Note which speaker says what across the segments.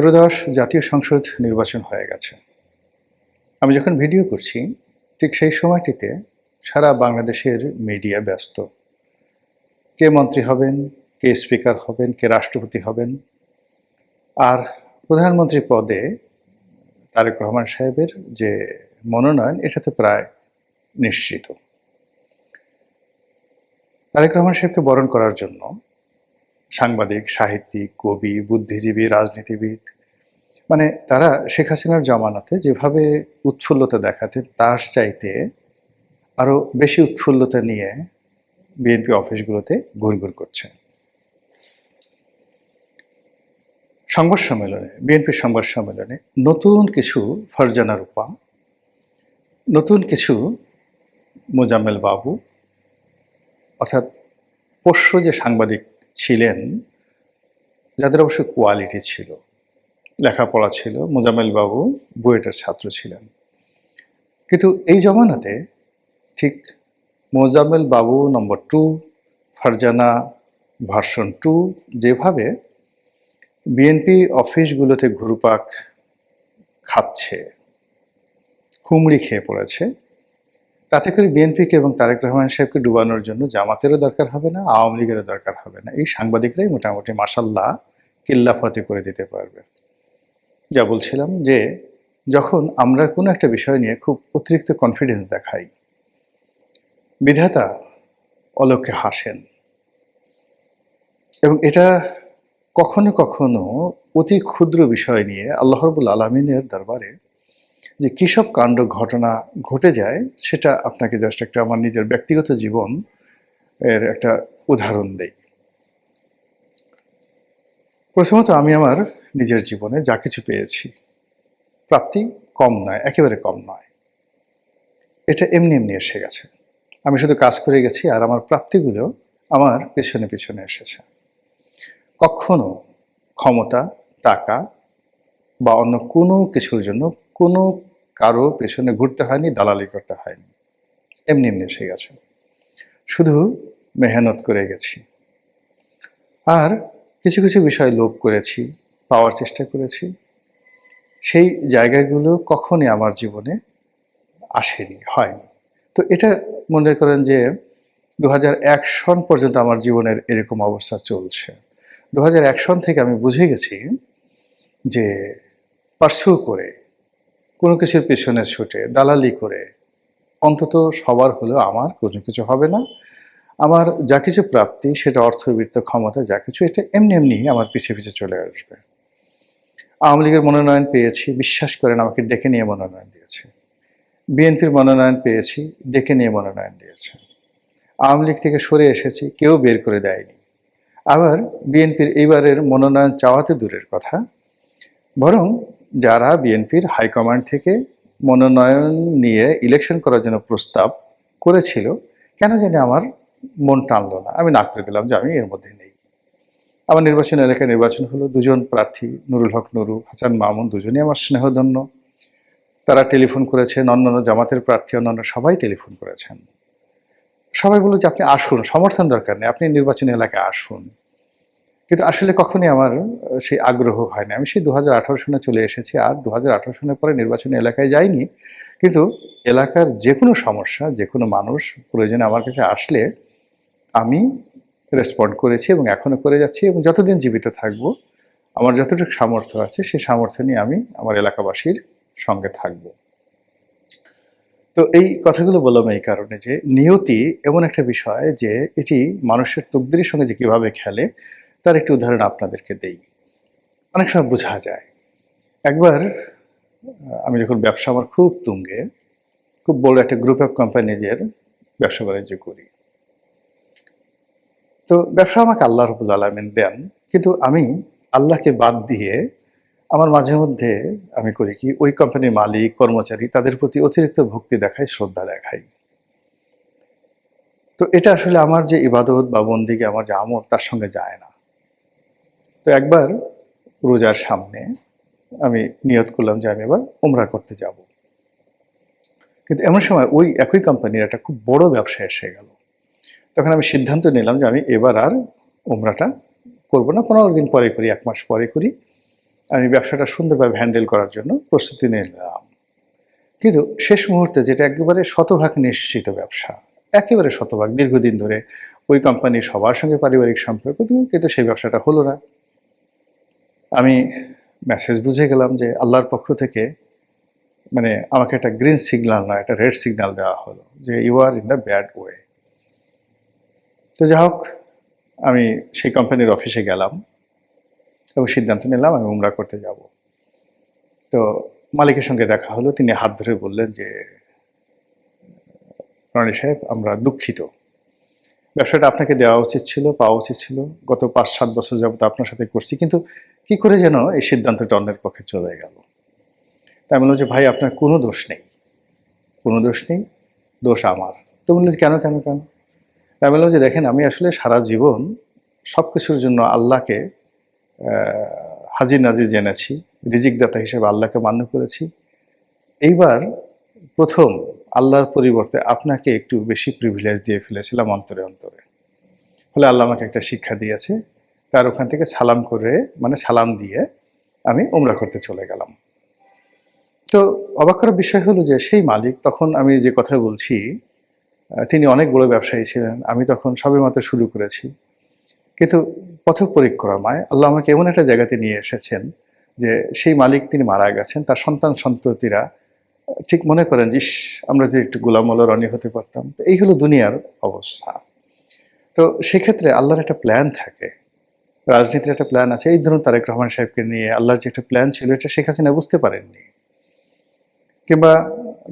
Speaker 1: ত্রয়োদশ জাতীয় সংসদ নির্বাচন হয়ে গেছে। আমি যখন ভিডিও করছি ঠিক সেই সময়টিতে সারা বাংলাদেশের মিডিয়া ব্যস্ত। কে মন্ত্রী হবেন, কে স্পিকার হবেন, কে রাষ্ট্রপতি হবেন। আর প্রধানমন্ত্রী পদে তারেক রহমান সাহেবের যে মনোনয়ন এটা তো প্রায় নিশ্চিত। তারেক রহমান সাহেবকে বরণ করার জন্য সাংবাদিক, সাহিত্যিক, কবি, বুদ্ধিজীবী, রাজনীতিবিদ মানে তারা শেখ হাসিনার জমানাতে যেভাবে উৎফুল্লতা দেখাতেন তার চাইতে আরো বেশি উৎফুল্লতা নিয়ে বিএনপি অফিসগুলোতে ঘুরঘুর করছে। বিএনপির সংবাদ সম্মেলনে নতুন কিছু ফারজানা রূপা, নতুন কিছু মোজাম্মেল বাবু, অর্থাৎ পোষ্য যে সাংবাদিক ছিলেন যাদের অবশ্য কোয়ালিটি ছিল, লেখাপড়া ছিল। মোজাম্মেল বাবু বুয়েটের ছাত্র ছিলেন, কিন্তু এই জমানাতে ঠিক মোজাম্মেল বাবু নম্বর 2, ফারজানা ভার্সন 2 যেভাবে বিএনপি অফিসগুলোতে ঘুরপাক খাচ্ছে, হুমড়ি খেয়ে পড়েছে, তাতে করে বিএনপিকে এবং তারেক রহমান সাহেবকে ডুবানোর জন্য জামাতেরও দরকার হবে না, আওয়ামী লীগেরও দরকার হবে না। এই সাংবাদিকরাই মোটামুটি মাশাল্লাহ কিল্লাফতে করে দিতে পারবে। যা বলছিলাম যে যখন আমরা কোনো একটা বিষয় নিয়ে খুব অতিরিক্ত কনফিডেন্স দেখাই, বিধাতা অলক্ষ্যে হাসেন। এবং এটা কখনো কখনো অতি ক্ষুদ্র বিষয় নিয়ে আল্লাহ রাব্বুল আলামিনের দরবারে যে কী সব কাণ্ড ঘটনা ঘটে যায় সেটা আপনাকে জাস্ট একটা আমার নিজের ব্যক্তিগত জীবন এর একটা উদাহরণ দেই। প্রথমত আমি আমার নিজের জীবনে যা কিছু পেয়েছি, প্রাপ্তি কম নয়, একেবারে কম নয়। এটা এমনি এমনি এসে গেছে। আমি শুধু কাজ করে গেছি আর আমার প্রাপ্তিগুলো আমার পেছনে পেছনে এসেছে। কখনো ক্ষমতা, টাকা বা অন্য কোনো কিছুর জন্য কোনো কারো পেছনে ঘুরতে হয়নি, দালালি করতে হয়নি। এমনি এমনি এসে গেছে। শুধু মেহনত করে গেছি। আর কিছু কিছু বিষয় লোভ করেছি, পাওয়ার চেষ্টা করেছি। সেই জায়গাগুলো কখনই আমার জীবনে আসেনি, হয়নি। তো এটা মনে করেন যে 2001 সন পর্যন্ত আমার জীবনের এরকম অবস্থা চলছে। 2001 সন থেকে আমি বুঝে গেছি যে পার্সু করে, কোনো কিছুর পেছনে ছুটে, দালালি করে অন্তত সবার হলেও আমার কোনো কিছু হবে না। আমার যা কিছু প্রাপ্তি সেটা অর্থবিত্ত, ক্ষমতা যা কিছু এটা এমনি এমনি আমার পিছে পিছে চলে আসবে। আওয়ামী লীগের মনোনয়ন পেয়েছি, বিশ্বাস করেন আমাকে ডেকে নিয়ে মনোনয়ন দিয়েছে। বিএনপির মনোনয়ন পেয়েছি, ডেকে নিয়ে মনোনয়ন দিয়েছে। আওয়ামী লীগ থেকে সরে এসেছি, কেউ বের করে দেয়নি। আবার বিএনপির এইবারের মনোনয়ন চাওয়াতে দূরের কথা, বরং যারা বিএনপির হাইকমান্ড থেকে মনোনয়ন নিয়ে ইলেকশন করার জন্য প্রস্তাব করেছিল, কেন জানি আমার মন টানলো না, আমি না করে দিলাম যে আমি এর মধ্যে নেই। আমার নির্বাচন এলাকায় নির্বাচন হলো, দুজন প্রার্থী নুরুল হক নুরু, হাসান মামুন দুজনই আমার স্নেহধন্য। তারা টেলিফোন করেছেন, অন্যান্য জামাতের প্রার্থী অন্যান্য সবাই টেলিফোন করেছেন। সবাই বলল যে আপনি আসুন, সমর্থন দরকার নেই, আপনি নির্বাচনী এলাকায় আসুন। কিন্তু আসলে কখনই আমার সেই আগ্রহ হয় না। আমি সেই 2018 সনে চলে এসেছি, আর 2018 সনের পরে নির্বাচনী এলাকায় যাইনি। কিন্তু এলাকার যে কোনো সমস্যা, যে কোনো মানুষ প্রয়োজনে আমার কাছে আসলে আমি রেসপন্ড করেছি এবং এখনও করে যাচ্ছি, এবং যতদিন জীবিত থাকব আমার যতটুকু সামর্থ্য আছে সেই সামর্থ্য নিয়ে আমি আমার এলাকাবাসীর সঙ্গে থাকব। তো এই কথাগুলো বললাম এই কারণে যে নিয়তি এমন একটা বিষয় যে এটি মানুষের তকদিরের সঙ্গে যে কীভাবে খেলে তার একটি উদাহরণ আপনাদেরকে দেই। অনেক সময় বোঝা যায়। একবার আমি যখন ব্যবসা আমার খুব তুঙ্গে, খুব বড় একটা গ্রুপ অফ কোম্পানিজের ব্যবসা বাণিজ্য করি। তো ব্যবসা আমাকে আল্লাহ রাব্বুল আলামিন দেন, কিন্তু আমি আল্লাহকে বাদ দিয়ে আমার মাঝে মধ্যে আমি করি কি, ওই কোম্পানির মালিক, কর্মচারী তাদের প্রতি অতিরিক্ত ভক্তি দেখাই, শ্রদ্ধা দেখাই। তো এটা আসলে আমার যে ইবাদত বা বন্দিকে, আমার যে আমল তার সঙ্গে যায় না। তো একবার রোজার সামনে আমি নিয়ত করলাম যে আমি এবার উমরা করতে যাব। কিন্তু এমন সময় ওই একই কোম্পানির একটা খুব বড় ব্যবসা এসে গেল। তখন আমি সিদ্ধান্ত নিলাম যে আমি এবার আর উমরাটা করব না, 15 দিন পরে করি, 1 মাস পরে করি। আমি ব্যবসাটা সুন্দরভাবে হ্যান্ডেল করার জন্য প্রস্তুতি নিলাম। কিন্তু শেষ মুহূর্তে যেটা একেবারে শতভাগ নিশ্চিত ব্যবসা, একেবারে শতভাগ দীর্ঘদিন ধরে ওই কোম্পানির সবার সঙ্গে পারিবারিক সম্পর্ক, কিন্তু সেই ব্যবসাটা হলো না। আমি মেসেজ বুঝে গেলাম যে আল্লাহর পক্ষ থেকে মানে আমাকে একটা গ্রিন সিগন্যাল না, একটা রেড সিগন্যাল দেওয়া হলো যে you are in the bad way. তো যাই হোক, আমি সেই কোম্পানির অফিসে গেলাম এবং সিদ্ধান্ত নিলাম আমি উমরা করতে যাব। তো মালিকের সঙ্গে দেখা হলো, তিনি হাত ধরে বললেন যে রনি সাহেব, আমরা দুঃখিত, ব্যবসাটা আপনাকে দেওয়া উচিত ছিল, পাওয়া উচিত ছিল, গত ৫-৭ বছর যাবত আপনার সাথে করছি, কিন্তু কি করে যেন এই সিদ্ধান্তটা অন্যের পক্ষে চলে গেল। তাই বললাম যে ভাই, আপনার কোনো দোষ নেই, কোনো দোষ নেই, দোষ আমার। তো বললেন কেন কেন কেন? তাই বললাম যে দেখেন, আমি আসলে সারা জীবন সব কিছুর জন্য আল্লাহকে হাজির নাজির জেনেছি, রিজিকদাতা হিসেবে আল্লাহকে মান্য করেছি। এইবার প্রথম আল্লাহর পরিবর্তে আপনাকে একটু বেশি প্রিভিলেজ দিয়ে ফেলেছিলাম অন্তরে অন্তরে। ফলে আল্লাহ আমাকে একটা শিক্ষা দিয়েছে। তার ওখান থেকে সালাম করে, মানে সালাম দিয়ে আমি উমরা করতে চলে গেলাম। তো অবাক করার বিষয় হলো যে সেই মালিক, তখন আমি যে কথা বলছি, তিনি অনেক বড় ব্যবসায়ী ছিলেন। আমি তখন সবেমাত্র শুরু করেছি। কিন্তু পথ পরিক্রমায় আল্লাহ আমাকে এমন একটা জায়গাতে নিয়ে এসেছেন যে সেই মালিক তিনি মারা গেছেন, তার সন্তান সন্ততিরা ঠিক মনে করেন যে ইস, আমরা যে একটু গোলাম মোল্লা রনি হতে পারতাম। তো এই হলো দুনিয়ার অবস্থা। তো সেক্ষেত্রে আল্লাহর একটা প্ল্যান থাকে, রাজনীতির একটা প্ল্যান আছে। এই ধরুন তারেক রহমান সাহেবকে নিয়ে আল্লাহর যে একটা প্ল্যান ছিল, এটা শেখ হাসিনা বুঝতে পারেননি। কিংবা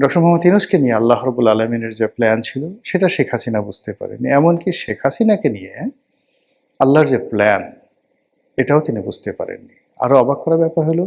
Speaker 1: ডক্টর মোহাম্মদ ইউনূসকে নিয়ে আল্লাহ রাব্বুল আলামিনের যে প্ল্যান ছিল, সেটা শেখ হাসিনা বুঝতে পারেননি। এমনকি শেখ হাসিনাকে নিয়ে আল্লাহর যে প্ল্যান, এটাও তিনি বুঝতে পারেননি। আরও অবাক করার ব্যাপার হলো,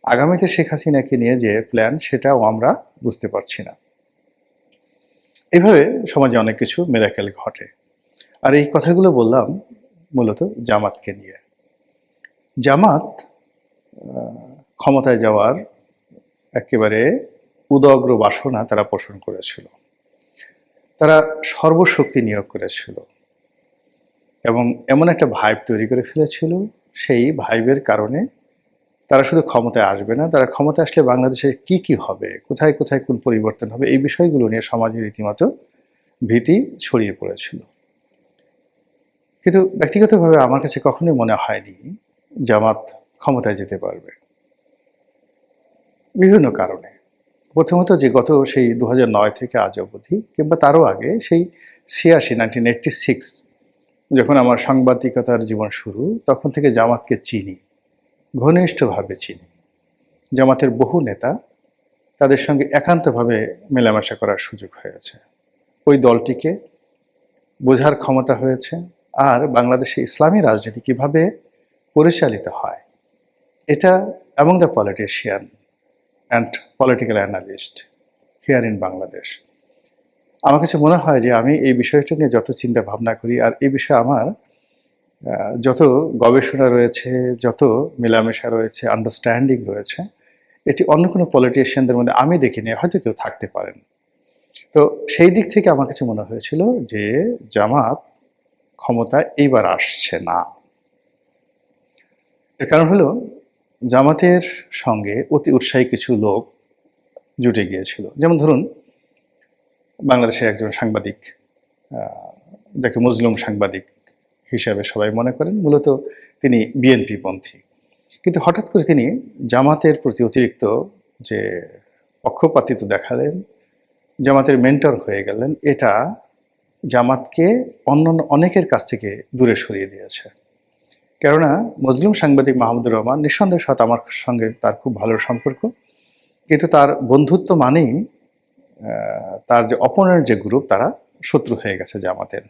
Speaker 1: আগামীতে শেখ হাসিনাকে নিয়ে যে প্ল্যান, সেটাও আমরা বুঝতে পারছি না। এভাবে সমাজে অনেক কিছু মিরাকেল ঘটে। আর এই কথাগুলো বললাম মূলত জামাতকে নিয়ে। জামাত ক্ষমতায় যাওয়ার একেবারে উদগ্র বাসনা তারা পোষণ করেছিল। তারা সর্বশক্তি নিয়োগ করেছিল এবং এমন একটা ভাইব তৈরি করে ফেলেছিল, সেই ভাইবের কারণে তারা শুধু ক্ষমতায় আসবে না, তারা ক্ষমতায় আসলে বাংলাদেশে কি কি হবে, কোথায় কোথায় কোন পরিবর্তন হবে, এই বিষয়গুলো নিয়ে সমাজে রীতিমতো ভীতি ছড়িয়ে পড়েছিল। কিন্তু ব্যক্তিগতভাবে আমার কাছে কখনোই মনে হয়নি জামাত ক্ষমতায় যেতে পারবে, বিভিন্ন কারণে। প্রথমত যে গত সেই 2009 থেকে আজ অবধি, কিংবা তারও আগে সেই 1986 যখন আমার সাংবাদিকতার জীবন শুরু, তখন থেকে জামাতকে চিনি, ঘনিষ্ঠভাবে চিনি। জামাতের বহু নেতা, তাদের সঙ্গে একান্তভাবে মেলামেশা করার সুযোগ হয়েছে। ওই দলটিকে বোঝার ক্ষমতা হয়েছে। আর বাংলাদেশে ইসলামী রাজনীতি কীভাবে পরিচালিত হয়, এটা among the politician and political analyst here in Bangladesh, আমার কাছে মনে হয় যে আমি এই বিষয়টা নিয়ে যত চিন্তা ভাবনা করি, আর এই বিষয়ে আমার যত গবেষণা রয়েছে, যত মেলামেশা রয়েছে, আন্ডারস্ট্যান্ডিং রয়েছে, এটি অন্য কোনো পলিটিশিয়ানদের মধ্যে আমি দেখিনি, হয়তো কেউ থাকতে পারেন। তো সেই দিক থেকে আমার কাছে মনে হয়েছিল যে জামাত ক্ষমতায় এইবার আসছে না। এর কারণ হলো, জামাতের সঙ্গে অতি উৎসাহী কিছু লোক জুটে গিয়েছিল। যেমন ধরুন, বাংলাদেশের একজন সাংবাদিক, যাকে মজলুম সাংবাদিক হিসাবে সবাই মনে করেন, মূলত তিনি বিএনপিপন্থী। কিন্তু হঠাৎ করে তিনি জামাতের প্রতি অতিরিক্ত যে পক্ষপাতিত্ব দেখালেন, জামাতের মেন্টর হয়ে গেলেন, এটা জামাতকে অন্যান্য অনেকের কাছ থেকে দূরে সরিয়ে দিয়েছে। কেননা মজলুম সাংবাদিক মাহমুদুর রহমান নিঃসন্দেহের সাথে আমার সঙ্গে তার খুব ভালো সম্পর্ক, কিন্তু তার বন্ধুত্ব মানেই তার যে অপোনেন্ট যে গ্রুপ, তারা শত্রু হয়ে গেছে জামাতের।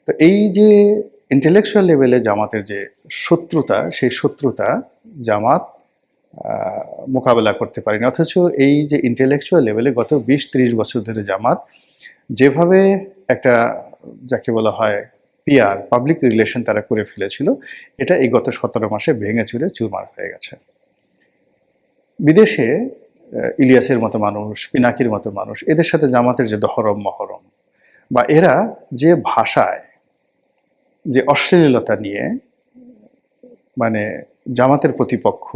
Speaker 1: তো এই যে ইন্টেলেকচুয়াল লেভেলে জামাতের যে শত্রুতা, সেই শত্রুতা জামাত মোকাবেলা করতে পারেনি। অথচ এই যে ইন্টেলেকচুয়াল লেভেলে গত 20-30 বছর ধরে জামাত যেভাবে একটা, যাকে বলা হয় পিআর, পাবলিক রিলেশন তারা করে ফেলেছিল, এটা এই গত 17 মাসে ভেঙে চুরে চুরমার হয়ে গেছে। বিদেশে ইলিয়াসের মতো মানুষ, পিনাকির মতো মানুষ, এদের সাথে জামাতের যে দহরম মহরম, বা এরা যে ভাষায় যে অশ্লীলতা নিয়ে মানে জামাতের প্রতিপক্ষ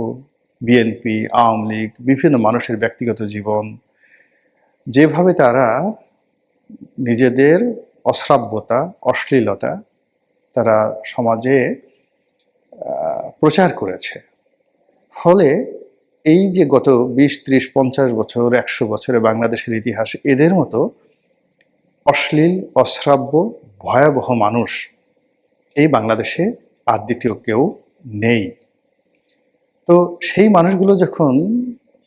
Speaker 1: বিএনপি, আওয়ামী লীগ, বিভিন্ন মানুষের ব্যক্তিগত জীবন, যেভাবে তারা নিজেদের অশ্রাব্যতা, অশ্লীলতা তারা সমাজে প্রচার করেছে। ফলে এই যে গত 20, 30, 50 বছর, 100 বছরে বাংলাদেশের ইতিহাস, এদের মতো অশ্লীল, অশ্রাব্য, ভয়াবহ মানুষ এই বাংলাদেশে আর দ্বিতীয় কেউ নেই। তো সেই মানুষগুলো যখন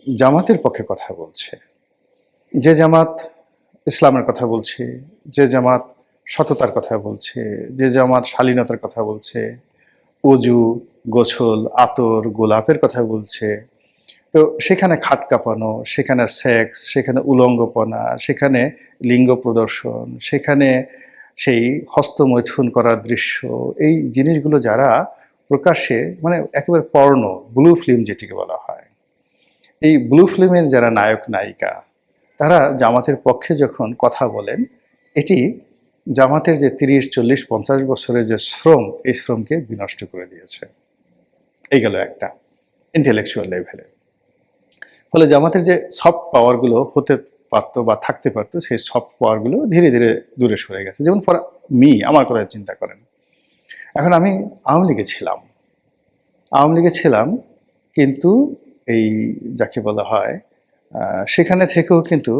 Speaker 1: জামাতের পক্ষে কথা বলছে, যে জামাত ইসলামের কথা বলছে, যে জামাত সততার কথা বলছে, যে জামাত শালীনতার কথা বলছে, অজু, গোছল, আতর, গোলাপের কথা বলছে, তো সেখানে খাট কাঁপানো, সেখানে সেক্স, সেখানে উলঙ্গপনা, সেখানে লিঙ্গ প্রদর্শন, সেখানে সেই হস্তমৈথুন করার দৃশ্য, এই জিনিসগুলো যারা প্রকাশ্যে, মানে একেবারে পর্ণ, ব্লু ফিল্ম যেটিকে বলা হয়, এই ব্লু ফিল্মের যারা নায়ক নায়িকা, তারা জামাতের পক্ষে যখন কথা বলেন, এটি জামাতের যে 30, 40, 50 বছরের যে শ্রম, এই শ্রমকে বিনষ্ট করে দিয়েছে। এই গেল একটা ইন্টেলেকচুয়াল লেভেলে। ফলে জামাতের যে সফট পাওয়ারগুলো হতে পারতো বা থাকতে পারতো, সেই সফট পাওয়ারগুলো ধীরে ধীরে দূরে সরে গেছে। যেমন ফর মি, আমার কথা চিন্তা করেন, এখন আমি আওয়ামী লীগে ছিলাম, কিন্তু এই যাকে বলা হয় সেখানে থেকেও কিন্তু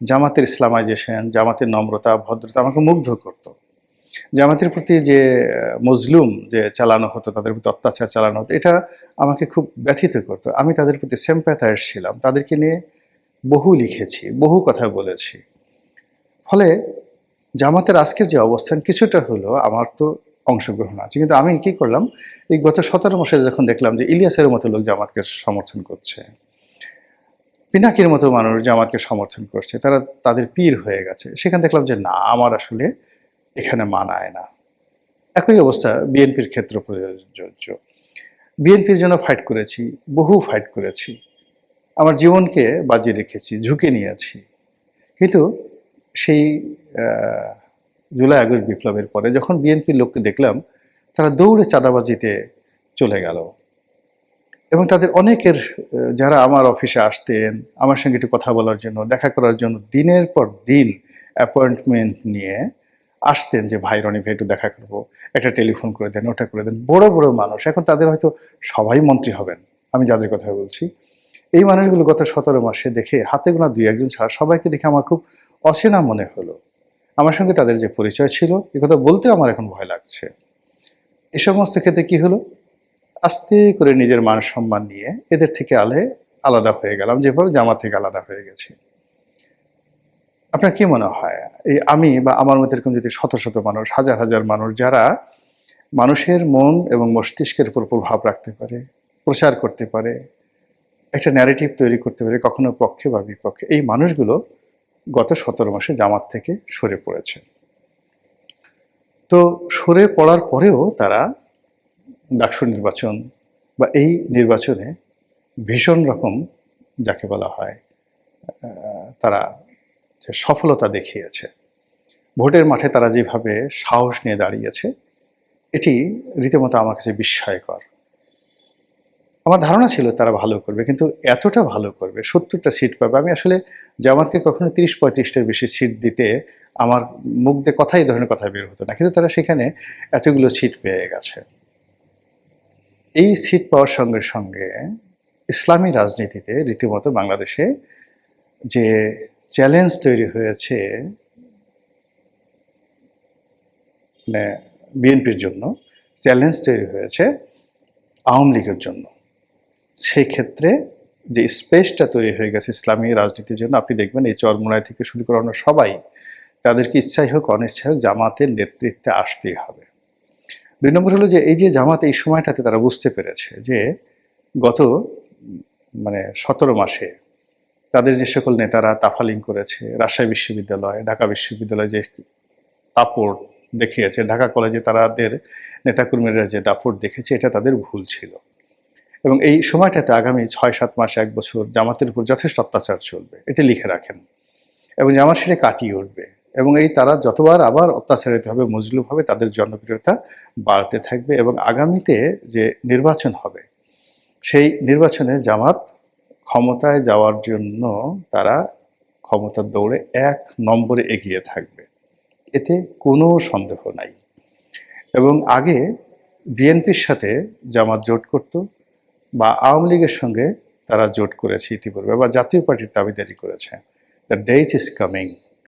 Speaker 1: জামাতের ইসলামাইজেশন, জামাতের নম্রতা, ভদ্রতা আমাকে মুগ্ধ করতো। জামাতের প্রতি যে মজলুম যে চালানো হতো, তাদের প্রতি অত্যাচার চালানো হতো, এটা আমাকে খুব ব্যথিত করতো। আমি তাদের প্রতি সিম্প্যাথাইজ ছিলাম, তাদেরকে নিয়ে বহু লিখেছি, বহু কথা বলেছি। ফলে জামাতের আজকের যে অবস্থান, কিছুটা হলো আমার তো অংশগ্রহণ আছে, কিন্তু আমি কি করলাম, এই গত 17 মাসে যখন দেখলাম যে ইলিয়াসের মতো লোক জামাতকে সমর্থন করছে, পিনাকির মতো মানুষ জামাতকে সমর্থন করছে, তারা তাদের পীর হয়ে গেছে, সেখানে দেখলাম যে না, আমার আসলে এখানে মানায় না। একই অবস্থা বিএনপির ক্ষেত্রে প্রযোজ্য। বিএনপির জন্য ফাইট করেছি, বহু ফাইট করেছি, আমার জীবনকে বাজি রেখেছি, ঝুঁকে নিয়েছি। কিন্তু সেই জুলাই আগস্ট বিপ্লবের পরে যখন বিএনপির লোককে দেখলাম, তারা দৌড়ে চাঁদাবাজিতে চলে গেল, এবং তাদের অনেকের যারা আমার অফিসে আসতেন, আমার সঙ্গে একটু কথা বলার জন্য, দেখা করার জন্য দিনের পর দিন অ্যাপয়েন্টমেন্ট নিয়ে আসতেন, যে ভাই রনি ভাই একটু দেখা করবো, একটা টেলিফোন করে দেন, ওটা করে দেন, বড় বড় মানুষ, এখন তাদের হয়তো সবাই মন্ত্রী হবেন, আমি যাদের কথা বলছি। এই মানুষগুলো গত 17 মাসে দেখে, হাতে গোনা 2-1 ছাড়া সবাইকে দেখে আমার খুব অচেনা মনে হলো। আমার সঙ্গে তাদের যে পরিচয় ছিল, এ কথা বলতেও আমার এখন ভয় লাগছে। এ সমস্ত ক্ষেত্রে কি হলো, আস্তে করে নিজের মান সম্মান নিয়ে এদের থেকে আলাদা হয়ে গেলাম, যেভাবে জামাত থেকে আলাদা হয়ে গেছি। আপনার কি মনে হয়, এই আমি বা আমার মতো এরকম যদি শত শত মানুষ, হাজার হাজার মানুষ, যারা মানুষের মন এবং মস্তিষ্কের উপর প্রভাব রাখতে পারে, প্রচার করতে পারে, একটা ন্যারেটিভ তৈরি করতে পারে, কখনো পক্ষে বা বিপক্ষে, এই মানুষগুলো গত 17 মাসে জামাত থেকে সরে পড়েছে। তো সরে পড়ার পরেও তারা ডাকসু নির্বাচন বা এই নির্বাচনে ভীষণ রকম, যাকে বলা হয়, তারা যে সফলতা দেখিয়েছে, ভোটের মাঠে তারা যেভাবে সাহস নিয়ে দাঁড়িয়েছে, এটি রীতিমতো আমার কাছে বিস্ময়কর। আমার ধারণা ছিল তারা ভালো করবে, কিন্তু এতটা ভালো করবে, 70টা সিট পাবে, আমি আসলে জামাতকে কখনো 30-35টার বেশি সিট দিতে আমার মুখ দিয়ে এই ধরনের কথা বের হতো না, কিন্তু তারা সেখানে এতগুলো সিট পেয়ে গেছে। এই সিট পাওয়ার সঙ্গে সঙ্গে ইসলামী রাজনীতিতে রীতিমতো বাংলাদেশে যে চ্যালেঞ্জ তৈরি হয়েছে, মানে বিএনপির জন্য চ্যালেঞ্জ তৈরি হয়েছে আওয়ামী লীগের জন্য, সেই ক্ষেত্রে যে স্পেসটা তৈরি হয়ে গেছে ইসলামী রাজনীতির জন্য, আপনি দেখবেন এই চরমোনাই থেকে শুরু করানো সবাই, তাদেরকে ইচ্ছাই হোক অনিচ্ছাই হোক জামাতের নেতৃত্বে আসতেই হবে। 2 নম্বর হলো যে এই যে জামাত এই সময়টাতে তারা বুঝতে পেরেছে যে গত 17 মাসে তাদের যে সকল নেতারা তাফালিং করেছে, রাজশাহী বিশ্ববিদ্যালয়, ঢাকা বিশ্ববিদ্যালয় যে দাপট দেখিয়েছে, ঢাকা কলেজে তাদের নেতাকর্মীরা যে দাপট দেখেছে, এটা তাদের ভুল ছিল। এবং এই সময়টাতে আগামী 6-7 মাস, 1 বছর জামাতের উপর যথেষ্ট অত্যাচার চলবে, এটা লিখে রাখেন, এবং জামাত সেটা কাটিয়ে উঠবে, এবং এই তারা যতবার আবার অত্যাচারিত হবে, মজলুম হবে, তাদের জনপ্রিয়তা বাড়তে থাকবে, এবং আগামীতে যে নির্বাচন হবে, সেই নির্বাচনে জামাত ক্ষমতায় যাওয়ার জন্য তারা ক্ষমতার দৌড়ে ১ নম্বরে এগিয়ে থাকবে। এতে কোনো সন্দেহ নাই। এবং আগে বিএনপির সাথে জামাত জোট করত বা আওয়ামী লীগের সঙ্গে তারা জোট করেছে ইতিপূর্বে বা জাতীয় পার্টির দাবিদারি করেছে। The days is coming.